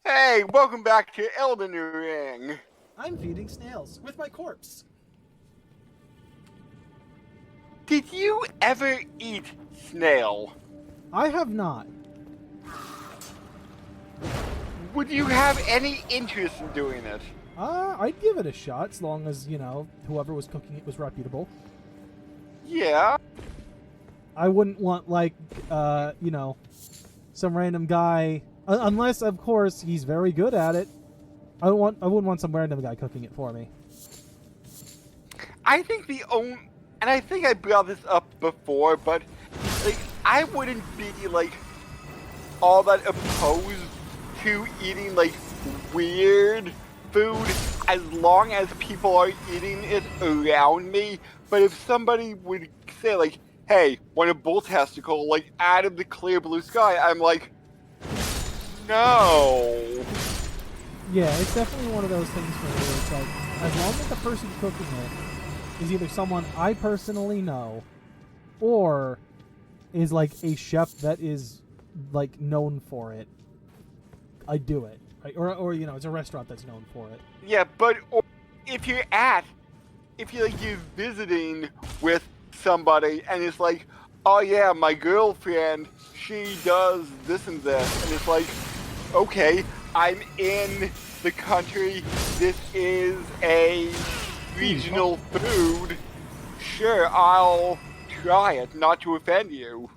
Hey, welcome back to Elden Ring. I'm feeding snails with my corpse. Did you ever eat snail? I have not. Would you have any interest in doing it? I'd give it a shot as long as, whoever was cooking it was reputable. Yeah. I wouldn't want, some random guy, unless, of course, he's very good at it. I wouldn't want some random guy cooking it for me. I think and I think I brought this up before, but, I wouldn't be, all that opposed to eating, weird food as long as people are eating it around me. But if somebody would say, hey, want a bull testicle, out of the clear blue sky, I'm like, no. Yeah, it's definitely one of those things for me where it's like, as long as the person cooking it is either someone I personally know or is a chef that is known for it, I do it. Right? Or it's a restaurant that's known for it. Yeah, but if you're visiting with somebody and it's like, oh yeah, my girlfriend, she does this and this, and it's like, okay, I'm in the country, this is a regional food, sure, I'll try it, not to offend you.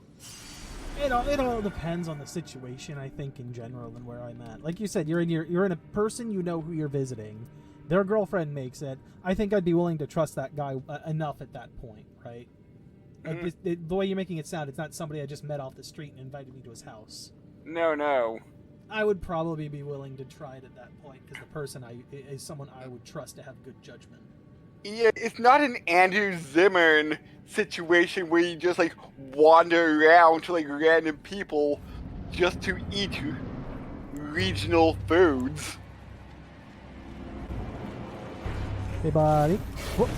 It all depends on the situation, I think, in general, and where I'm at. Like you said, you're in a person you know who you're visiting. Their girlfriend makes it. I think I'd be willing to trust that guy enough at that point, right? The way you're making it sound, it's not somebody I just met off the street and invited me to his house. No. I would probably be willing to try it at that point because the person is someone I would trust to have good judgment. Yeah, it's not an Andrew Zimmern situation where you just wander around to random people just to eat regional foods. Hey, buddy. Whoa.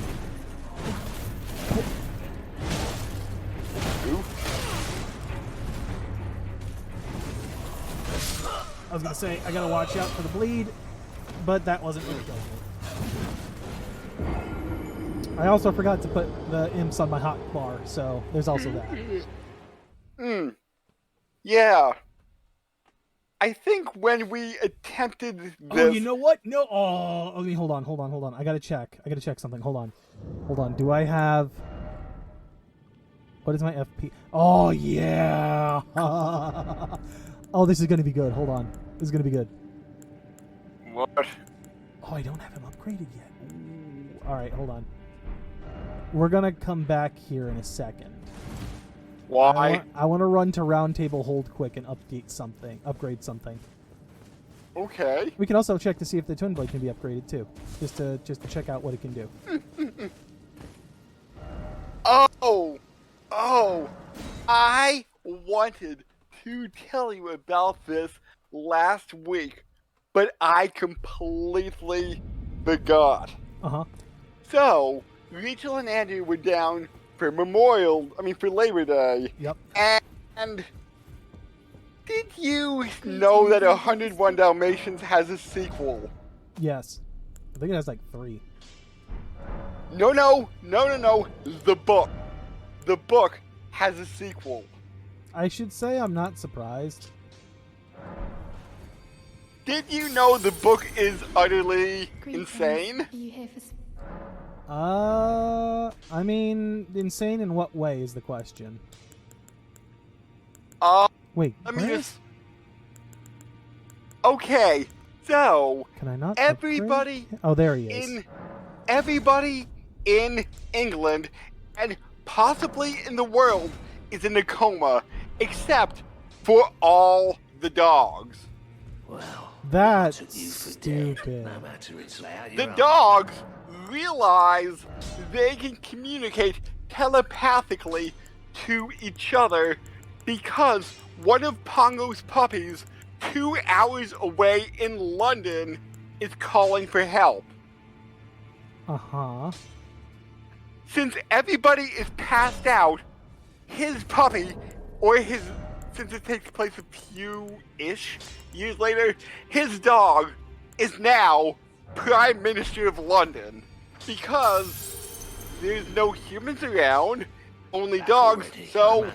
I was gonna say I gotta watch out for the bleed, but that wasn't really killing me. I also forgot to put the imps on my hot bar, so there's also that. Yeah. I think when we attempted this... Oh, you know what? No. Oh, I mean, hold on. I gotta check something. Hold on. Do I have... What is my FP? Oh, yeah. Oh, this is gonna be good. Hold on. This is gonna be good. What? Oh, I don't have him upgraded yet. Ooh. All right, hold on. We're gonna come back here in a second. Why? I want to run to Roundtable Hold quick and upgrade something. Okay. We can also check to see if the Twin Blade can be upgraded too, just to check out what it can do. Oh, I wanted to tell you about this last week, but I completely forgot. So, Rachel and Andrew were down for Labor Day. Yep. And did you know that 101 Dalmatians has a sequel? Yes. I think it has 3. No. The book. The book has a sequel. I should say I'm not surprised. Did you know the book is utterly insane? Are you here for... I mean, insane in what way is the question? Wait, let me just... Okay, so... Can I not everybody... upgrade? Oh, there he is. Everybody in England, and possibly in the world, is in a coma, except for all the dogs. Well, that's stupid. No matter its layout, the dogs realize they can communicate telepathically to each other because one of Pongo's puppies 2 hours away in London is calling for help. Since everybody is passed out, his puppy or his since it takes place a few-ish years later, his dog is now Prime Minister of London because there's no humans around, only dogs, so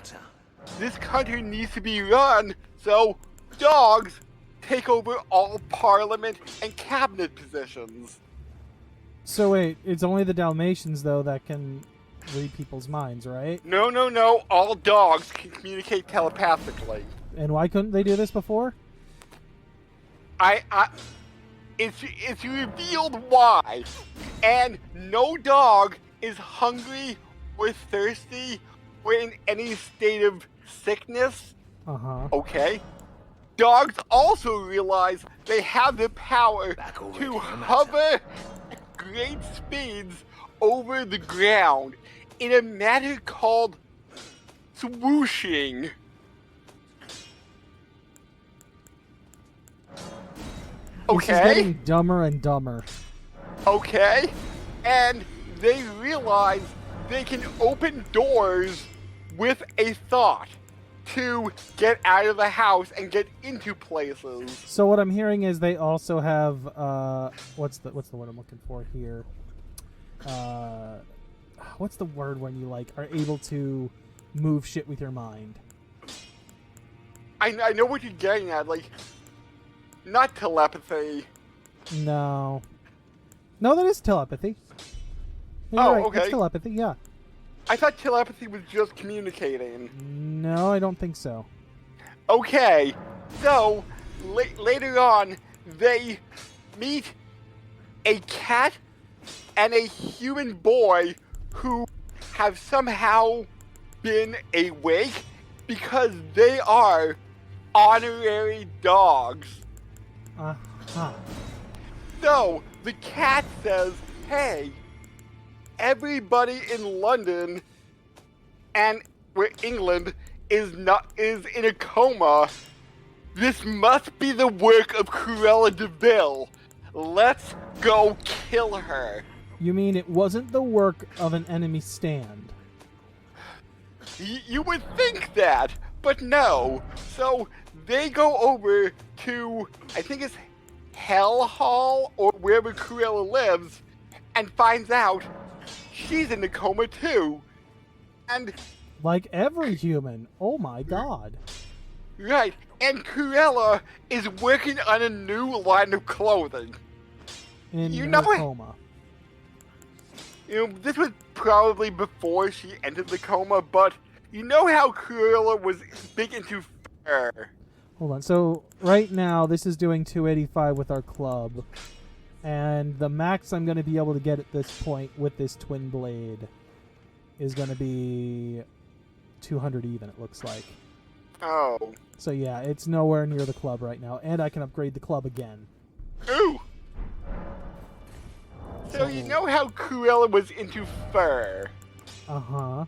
this country needs to be run, so dogs take over all parliament and cabinet positions. So wait, it's only the Dalmatians though that can read people's minds, right? No, all dogs can communicate telepathically. And why couldn't they do this before? It's revealed why, and no dog is hungry or thirsty or in any state of sickness. Okay. Dogs also realize they have the power to hover at great speeds over the ground in a manner called swooshing. This is getting dumber and dumber. Okay. And they realize they can open doors with a thought to get out of the house and get into places. So what I'm hearing is they also have what's the word I'm looking for here? What's the word when you like are able to move shit with your mind? I know what you're getting at, like not telepathy. No, that is telepathy. You're right. Okay. It's telepathy, yeah. I thought telepathy was just communicating. No, I don't think so. Okay, so later on, they meet a cat and a human boy who have somehow been awake because they are honorary dogs. So the cat says, "Hey, everybody in London and where England is in a coma. This must be the work of Cruella de Vil. Let's go kill her." You mean it wasn't the work of an enemy stand? You would think that, but no. So they go over to, I think it's Hell Hall or wherever Cruella lives, and finds out she's in a coma too. And like every human. Oh my god. right, and Cruella is working on a new line of clothing. In You her know it. coma. You know, this was probably before she entered the coma, but you know how Cruella was big into fur. Hold on. So right now this is doing 285 with our club. And the max I'm going to be able to get at this point with this twin blade is going to be 200 even, it looks like. Oh. So yeah, it's nowhere near the club right now. And I can upgrade the club again. Ooh! So you know how Cruella was into fur? Uh-huh.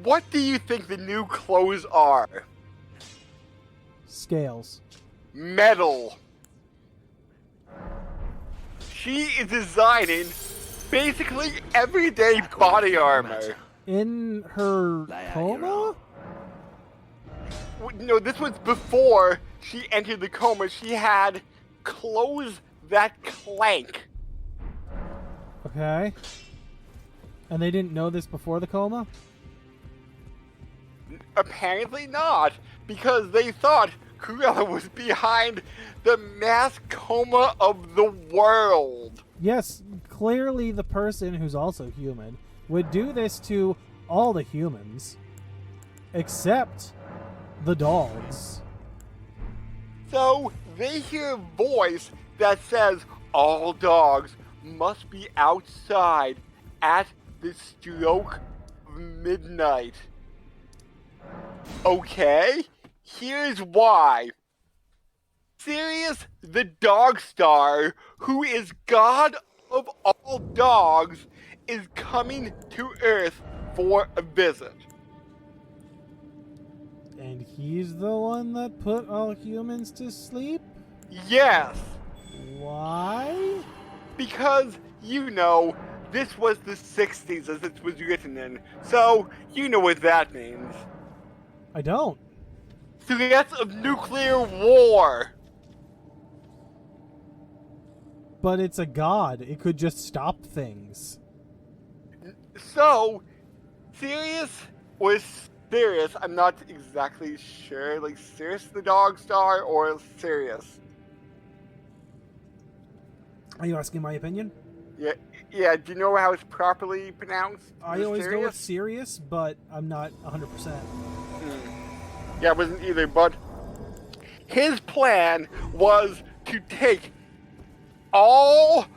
What do you think the new clothes are? Scales. Metal. She is designing basically everyday body armor. In her coma? No, this was before she entered the coma. She had clothes that clank. Okay. And they didn't know this before the coma? Apparently not, because they thought Cruella was behind the mass coma of the world. Yes, clearly the person who's also human would do this to all the humans. Except the dogs. So they hear a voice that says all dogs must be outside at the stroke of midnight. Okay, here's why. Sirius the Dog Star, who is god of all dogs, is coming to Earth for a visit. And he's the one that put all humans to sleep? Yes, Why? because, you know, this was the 60s as it was written in, so you know what that means. I don't. Threats of nuclear war. But it's a god. It could just stop things. So, Sirius was Sirius. I'm not exactly sure. Like, Sirius the dog star or Sirius? Are you asking my opinion? Yeah. Do you know how it's properly pronounced? I always go with Sirius, but I'm not 100%. Yeah, I wasn't either, but his plan was to take all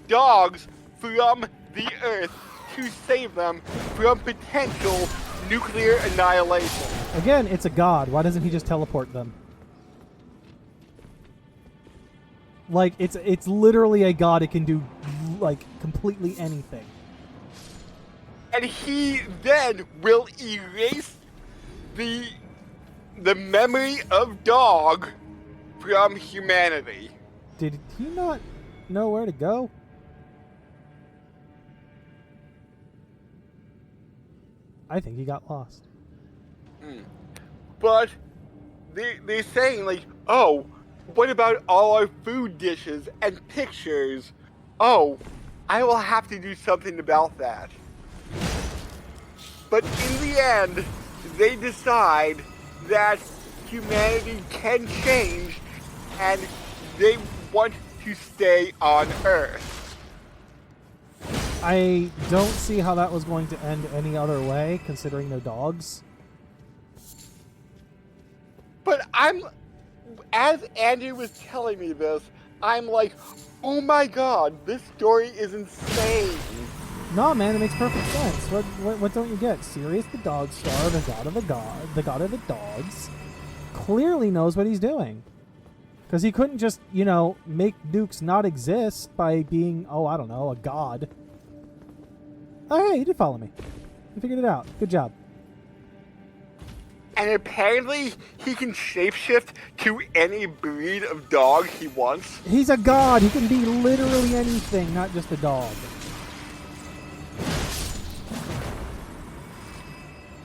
dogs from the Earth to save them from potential nuclear annihilation. Again, it's a god. Why doesn't he just teleport them? Like, it's literally a god. It can do, like, completely anything. And he then will erase the memory of dog from humanity. Did he not know where to go? I think he got lost. But they're saying, like, oh, what about all our food dishes and pictures? Oh, I will have to do something about that. But in the end, they decide that humanity can change and they want to stay on Earth. I don't see how that was going to end any other way, considering they're dogs. But as Andrew was telling me this, I'm like, oh my god, this story is insane. No, man, it makes perfect sense. What don't you get? Sirius the dog star, the god of the dogs, clearly knows what he's doing. Because he couldn't just, make nukes not exist by being, I don't know, a god. Oh, hey, you did follow me. You figured it out. Good job. And apparently, he can shapeshift to any breed of dog he wants. He's a god. He can be literally anything, not just a dog.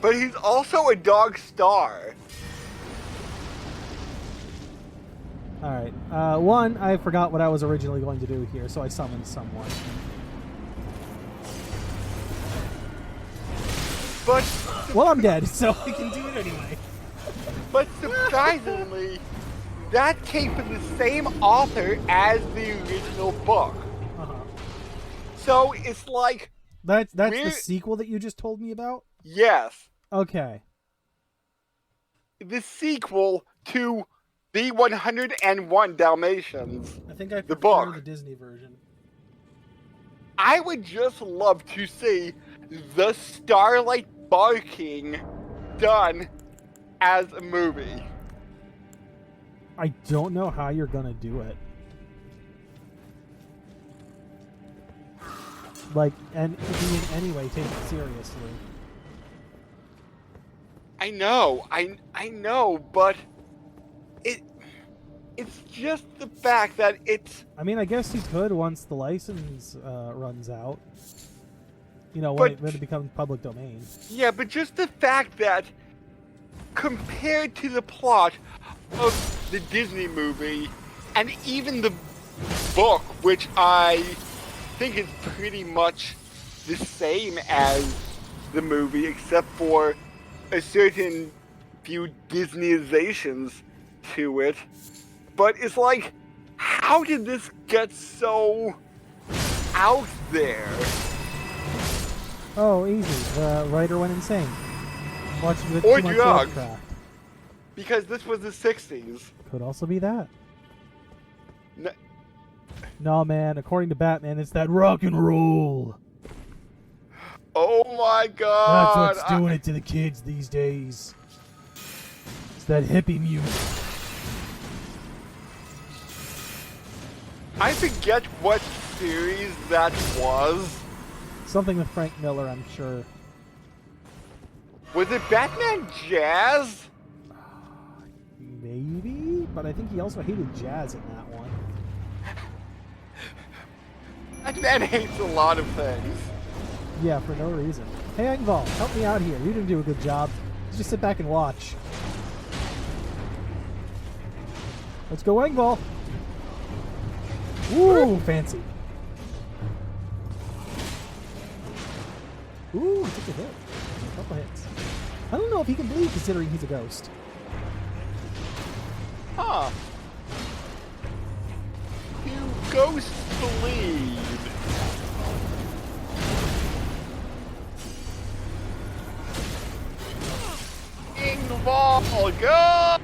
But he's also a dog star. Alright. One, I forgot what I was originally going to do here, so I summoned someone. But well, I'm dead, so I can do it anyway. But surprisingly, that came from the same author as the original book. Uh-huh. So it's like... That's the sequel that you just told me about? Yes. Okay. The sequel to the 101 Dalmatians. I think I the prefer book. The Disney version. I would just love to see the Starlight barking done as a movie. I don't know how you're gonna do it. Like, and be in any way taken seriously. I know, but it's just the fact that it's... I mean, I guess you could once the license runs out. When it becomes public domain. Yeah, but just the fact that compared to the plot of the Disney movie and even the book, which I think is pretty much the same as the movie, except for a certain few Disneyizations to it. But it's like, how did this get so out there? Oh, easy. The writer went insane. Watching the Or too much drugged. Lovecraft. Because this was the 60s. Could also be that. No, No, man. According to Batman, it's that rock and roll. oh my god! That's what's doing it to the kids these days. It's that hippie music. I forget what series that was. Something with Frank Miller, I'm sure. Was it Batman Jazz? Maybe, but I think he also hated jazz in that one. Batman hates a lot of things. Yeah, for no reason. Hey, Engvall, help me out here. You didn't do a good job. Just sit back and watch. Let's go, Engvall. Ooh, fancy. Ooh, he took a hit. A couple hits. I don't know if he can bleed considering he's a ghost. Huh. Do ghosts bleed? Ingval, go!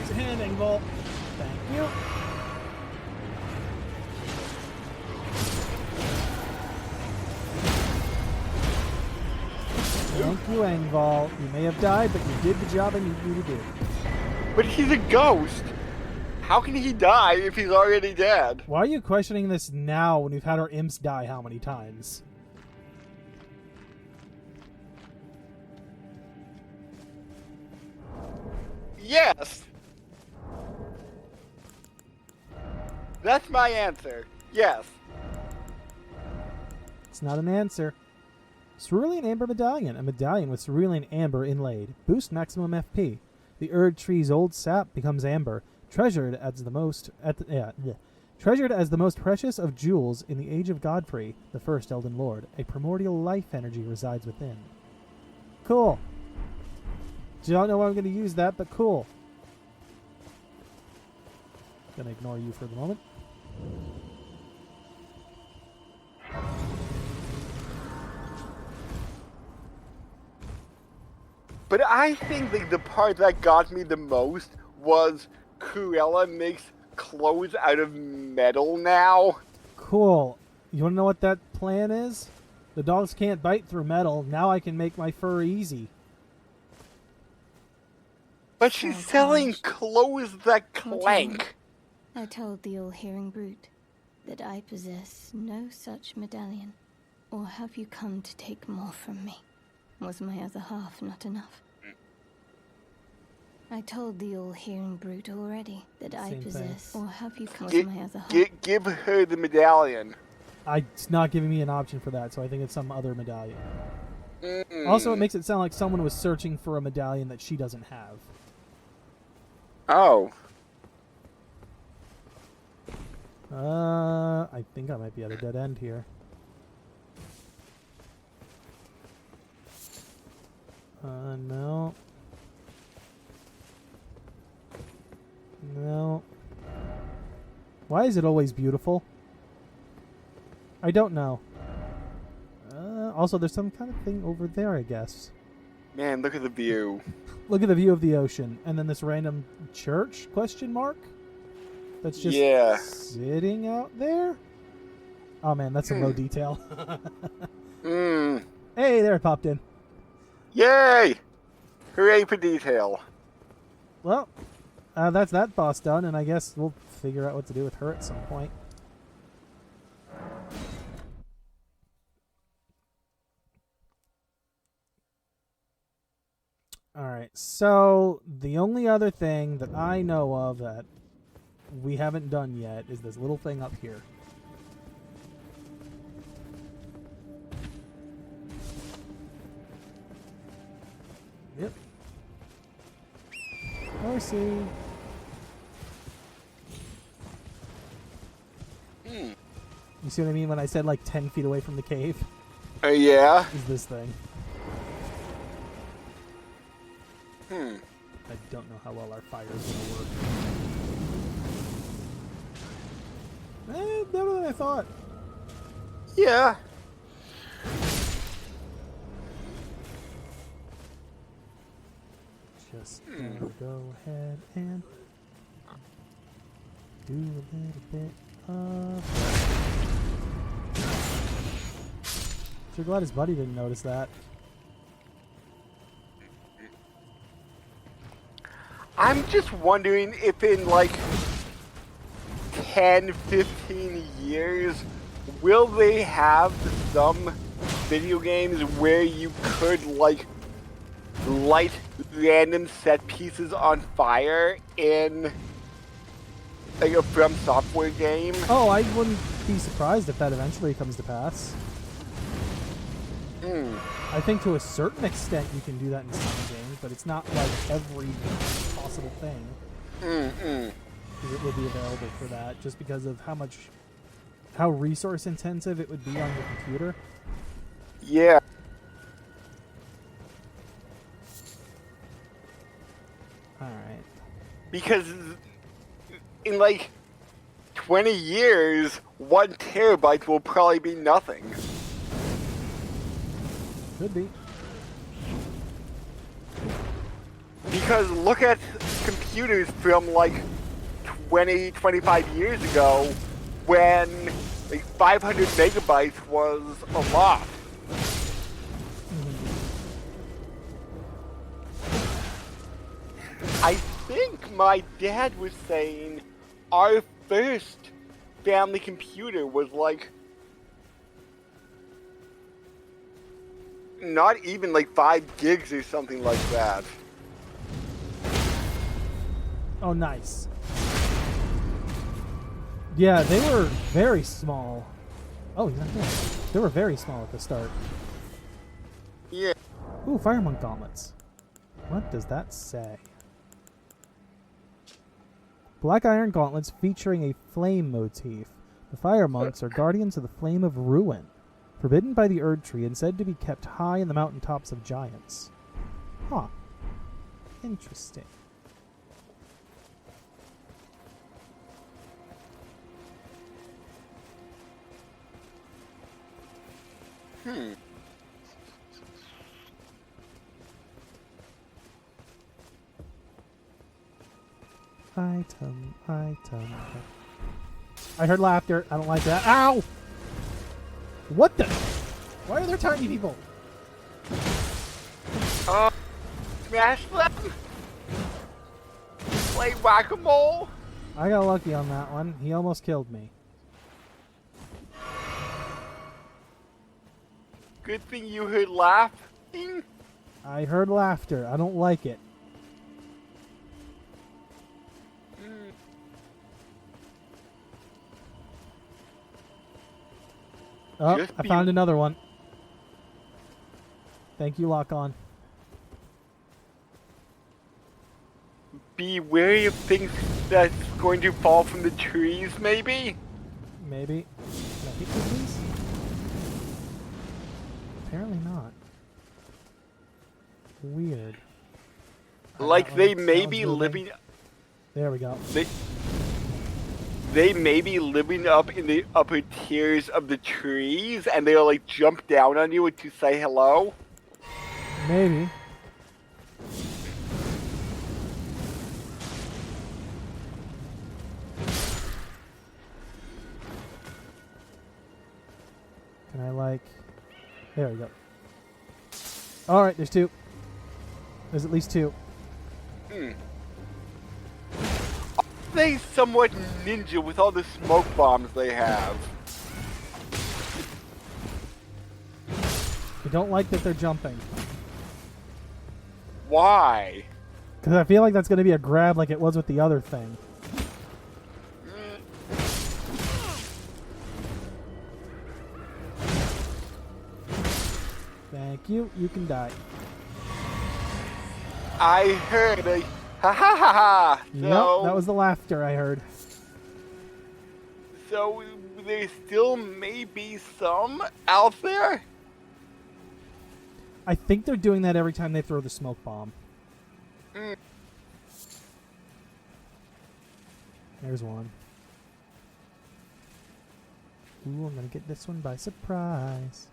It's a hand, Engvall. Thank you. Thank you, Engvall. You may have died, but you did the job I needed you to do. But he's a ghost. How can he die if he's already dead? Why are you questioning this now when we've had our imps die how many times? Yes. That's my answer. Yes. It's not an answer. Cerulean Amber Medallion. A medallion with cerulean amber inlaid. Boost maximum FP. The Erd tree's old sap becomes amber. Treasured as the most treasured as the most precious of jewels in the age of Godfrey, the first Elden Lord. A primordial life energy resides within. Cool. Don't know how I'm going to use that, but cool. Gonna ignore you for the moment. But I think the part that got me the most was Cruella makes clothes out of metal now. Cool. You want to know what that plan is? The dogs can't bite through metal. Now I can make my fur easy. But she's selling clothes that clank. I told the all-hearing brute that I possess no such medallion. Or have you come to take more from me? Was my other half not enough? I told the all-hearing brute already that I Same possess. thing. Or have you come Gi- to my other half? Give her the medallion. It's not giving me an option for that, so I think it's some other medallion. Mm. Also, it makes it sound like someone was searching for a medallion that she doesn't have. Oh. I think I might be at a dead end here. No. No. Why is it always beautiful? I don't know. Also, there's some kind of thing over there, I guess. Man, look at the view. Look at the view of the ocean. And then this random church, question mark? That's just Yeah. sitting out there? Oh man, that's some low detail. Hmm. Hey, there it popped in. Yay! Hooray for detail. Well, that's that boss done, and I guess we'll figure out what to do with her at some point. Alright, so the only other thing that I know of that we haven't done yet is this little thing up here. Yep. I see. You see what I mean when I said like 10 feet away from the cave? Yeah. Is this thing. I don't know how well our fire is going to work. Better than I thought. Yeah. Just gonna go ahead and do a little bit of... Sure glad his buddy didn't notice that. I'm just wondering if in like 10, 15 years, will they have some video games where you could like light random set pieces on fire in like a From Software game? Oh, I wouldn't be surprised if that eventually comes to pass. I think to a certain extent you can do that in some games, but it's not like every possible thing. It would be available for that, just because of how resource intensive it would be on your computer. Yeah. Alright. Because in like 20 years, 1 terabyte will probably be nothing. Could be. Because look at computers from like 20, 25 years ago when like 500 megabytes was a lot. I think my dad was saying our first family computer was like not even like 5 gigs or something like that. Oh, nice. Yeah, they were very small. Oh, he's not here. They were very small at the start. Yeah. Ooh, Fire Monk gauntlets. What does that say? Black iron gauntlets featuring a flame motif. The Fire Monks are guardians of the flame of ruin, forbidden by the Erd Tree and said to be kept high in the mountaintops of giants. Huh. Interesting. Item. I heard laughter. I don't like that. Ow! What the? Why are there tiny people? Smash them! Play whack-a-mole! I got lucky on that one. He almost killed me. Good thing you heard laughing. I heard laughter. I don't like it. Oh, Just I be- found another one. Thank you, Lock On. Be wary of things that's going to fall from the trees, maybe? Maybe. Can I hit you, please? Apparently not. Weird. Like that they one may sounds be moving. living... There we go. They may be living up in the upper tiers of the trees, and they'll like jump down on you to say hello. Maybe. Can I like... There we go. Alright, there's 2. There's at least 2. They somewhat ninja with all the smoke bombs they have. I don't like that they're jumping. Why? Because I feel like that's going to be a grab like it was with the other thing. Thank you. You can die. I heard a ha ha ha ha. Nope, that was the laughter I heard. So there still may be some out there. I think they're doing that every time they throw the smoke bomb. There's one. Ooh, I'm gonna get this one by surprise.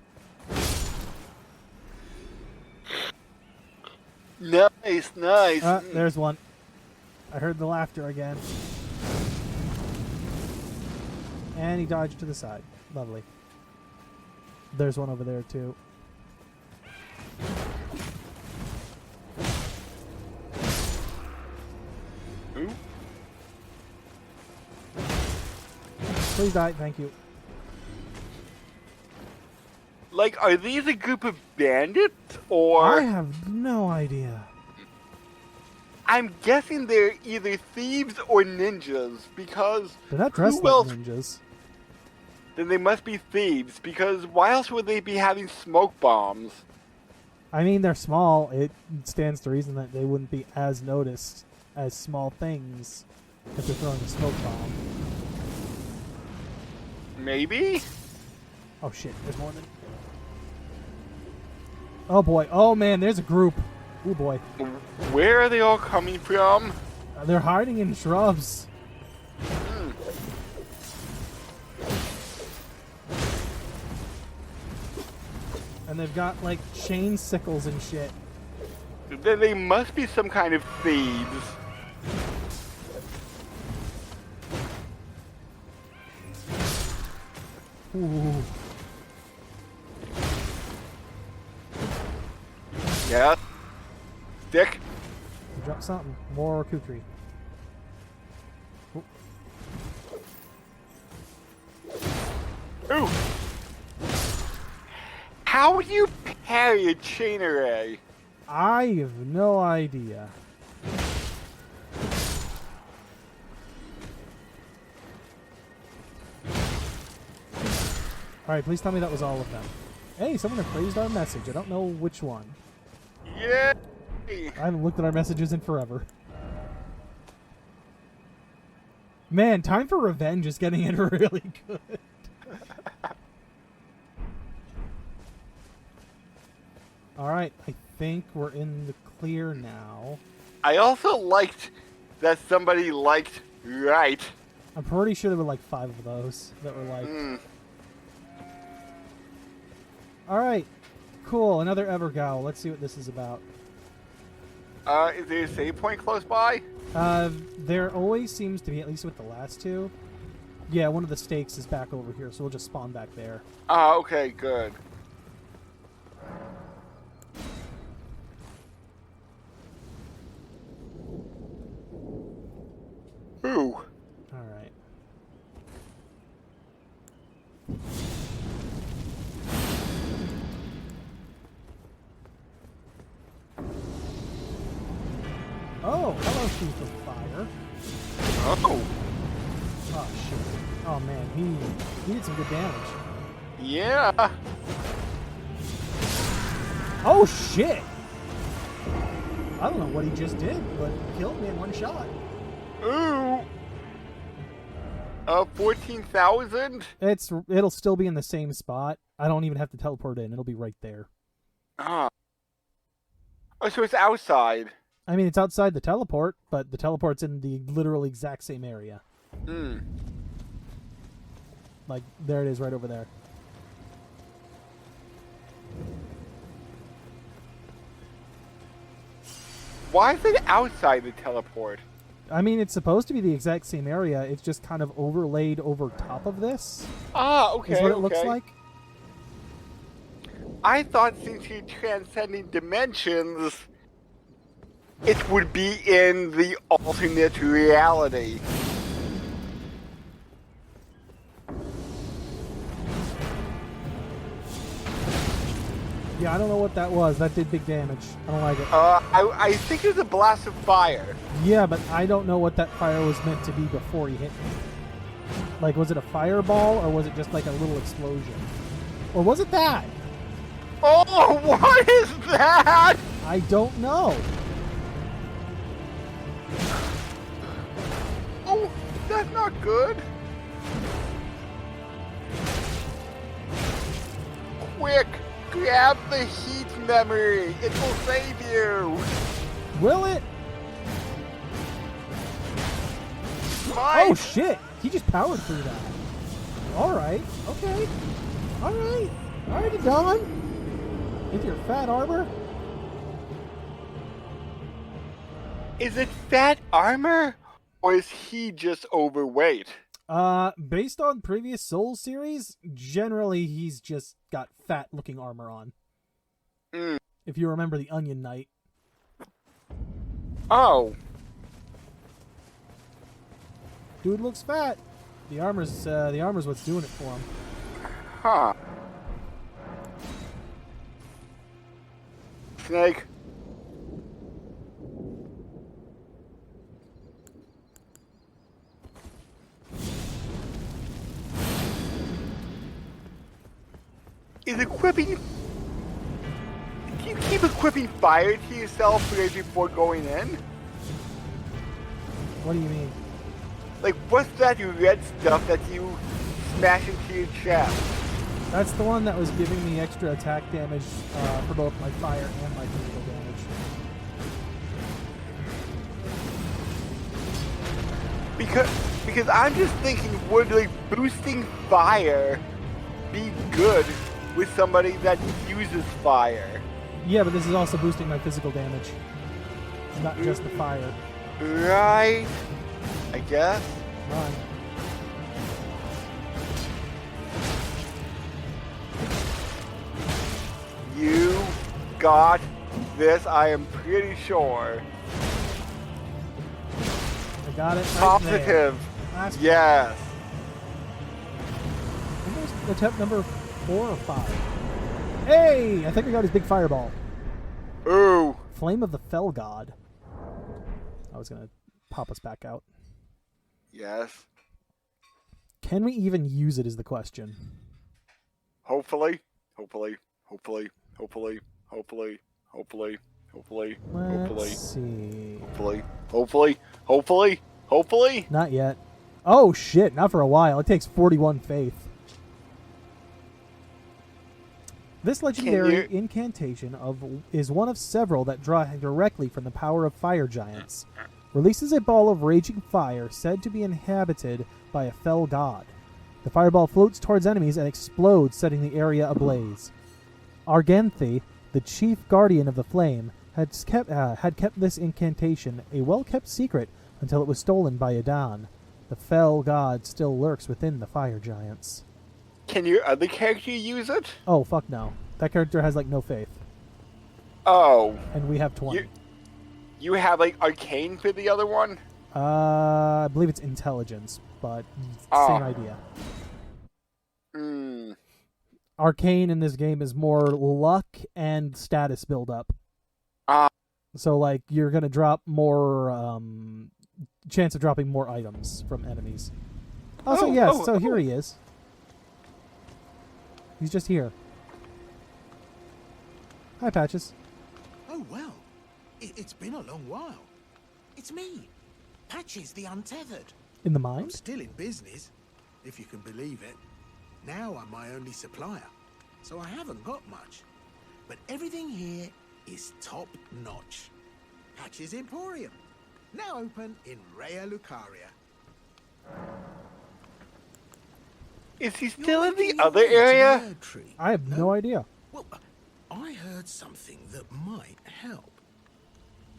Nice, nice. There's one. I heard the laughter again. And he dodged to the side. Lovely. There's one over there, too. Who? Please die. Thank you. Like, are these a group of bandits, or... I have no idea. I'm guessing they're either thieves or ninjas, because They're not dressed who like else? ninjas. then they must be thieves, because why else would they be having smoke bombs? I mean, they're small. It stands to reason that they wouldn't be as noticed as small things if they're throwing a smoke bomb. Maybe? Oh shit, there's more than... Oh boy, oh man, there's a group. Oh boy. Where are they all coming from? They're hiding in shrubs. And they've got, like, chain sickles and shit. Then they must be some kind of thieves. Ooh. Yeah. Dick. Drop something. More kukri. Ooh. Ooh. How would you parry a chain array? I have no idea. Alright, please tell me that was all of them. Hey, someone had praised our message. I don't know which one. Yay! I haven't looked at our messages in forever. Man, Time for Revenge is getting it really good. Alright, I think we're in the clear now. I also liked that somebody liked right. I'm pretty sure there were like 5 of those that were like... Alright, cool, another Evergal. Let's see what this is about. Is there a save point close by? There always seems to be, at least with the last 2. Yeah, one of the stakes is back over here, so we'll just spawn back there. Ah, okay, good. Ooh. Alright. Oh, hello, Thief of Fire. Oh. Oh, shit. Oh, man, he did some good damage. Yeah. Oh, shit! I don't know what he just did, but he killed me in one shot. Ooh. 14,000? It'll still be in the same spot. I don't even have to teleport in. It'll be right there. Ah. Oh, so it's outside. I mean, it's outside the teleport, but the teleport's in the literal exact same area. Hmm. Like, there it is right over there. Why is it outside the teleport? I mean, it's supposed to be the exact same area. It's just kind of overlaid over top of this. Ah, okay. Is what it okay. looks like. I thought since you're transcending dimensions, it would be in the alternate reality. Yeah, I don't know what that was. That did big damage. I don't like it. I think it's a blast of fire. Yeah, but I don't know what that fire was meant to be before he hit me. Like, was it a fireball, or was it just like a little explosion? Or was it that? Oh, what is that? I don't know. Oh, that's not good. Quick, grab the heat memory. It will save you. Will it? Mine. Oh, shit. He just powered through that. Alright. Okay. Alright. Alrighty, Don. With your fat armor. Is it fat armor? Or is he just overweight? Based on previous Souls series, generally he's just got fat-looking armor on. Mm. If you remember the Onion Knight. Oh. Dude looks fat. The armor's what's doing it for him. Huh. Snake. is equipping. Do you keep equipping fire to yourself right before going in? What do you mean? Like, what's that red stuff that you smash into your chest? That's the one that was giving me extra attack damage for both my fire and my physical damage. Because I'm just thinking, would like boosting fire be good with somebody that uses fire? Yeah, but this is also boosting my physical damage. It's not just the fire. Right. I guess. Right. You got this, I am pretty sure. I got it. Right Positive. there. Last Yes. Almost attempt number 4 or 5. Hey! I think we got his big fireball. Ooh. Flame of the Fell God. I was going to pop us back out. Yes. Can we even use it is the question. Hopefully. Hopefully. Hopefully. Hopefully. Hopefully. Hopefully. Hopefully. Hopefully. Let's see. Hopefully. Hopefully. Hopefully. Hopefully. Not yet. Oh shit, not for a while. It takes 41 faith. This legendary incantation is one of several that draw directly from the power of fire giants. Releases a ball of raging fire said to be inhabited by a fell god. The fireball floats towards enemies and explodes, setting the area ablaze. Arganthe, the chief guardian of the flame, had kept this incantation a well-kept secret until it was stolen by Adan. The fell god still lurks within the fire giants. Can your other character use it? Oh, fuck no. That character has, like, no faith. Oh. And we have 20. You have, like, arcane for the other one? I believe it's intelligence, but same idea. Hmm. Arcane in this game is more luck and status build-up. So, like, you're going to drop more, chance of dropping more items from enemies. So here he is. He's just here. Hi, Patches. Oh, well. It's been a long while. It's me, Patches the Untethered. In the I'm mine? still in business, if you can believe it. Now I'm my only supplier, so I haven't got much. But everything here is top-notch. Patches Emporium, now open in Rea Lucaria. Is he still in the other area? I have no idea. Well, I heard something that might help.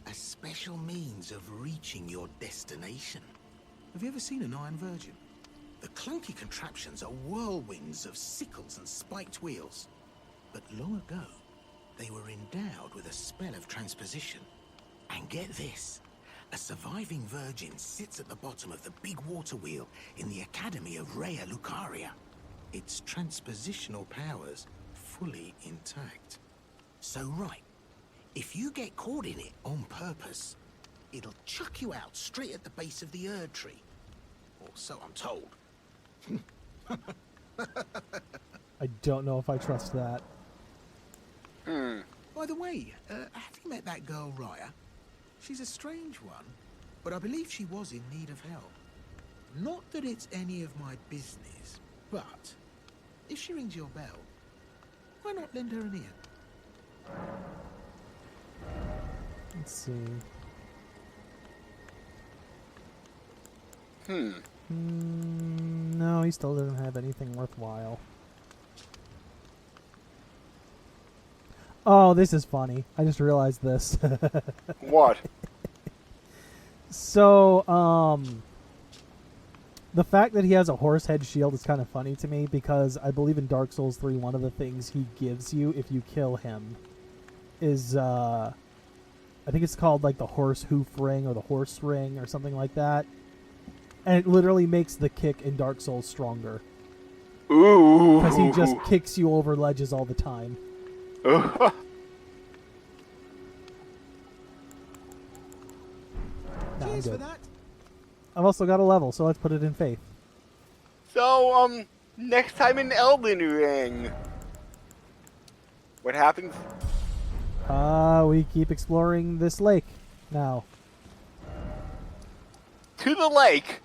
A special means of reaching your destination. Have you ever seen an Iron Virgin? The clunky contraptions are whirlwinds of sickles and spiked wheels. But long ago, they were endowed with a spell of transposition. And get this, a surviving virgin sits at the bottom of the big water wheel in the Academy of Rea Lucaria. Its transpositional powers fully intact. So right, if you get caught in it on purpose, it'll chuck you out straight at the base of the Erd tree. Or so I'm told. I don't know if I trust that. By the way, have you met that girl Raya? She's a strange one, but I believe she was in need of help. Not that it's any of my business, but if she rings your bell, why not lend her an ear? Let's see. No, he still doesn't have anything worthwhile. Oh, this is funny. I just realized this. What? So, the fact that he has a horse head shield is kind of funny to me because I believe in Dark Souls 3, one of the things he gives you if you kill him is, I think it's called like the horse hoof ring or the horse ring or something like that. And it literally makes the kick in Dark Souls stronger. Ooh. Because he just kicks you over ledges all the time. Nah, I'm Cheers for good. that. I've also got a level, so let's put it in faith. So, next time in Elden Ring. What happens? We keep exploring this lake now. To the lake.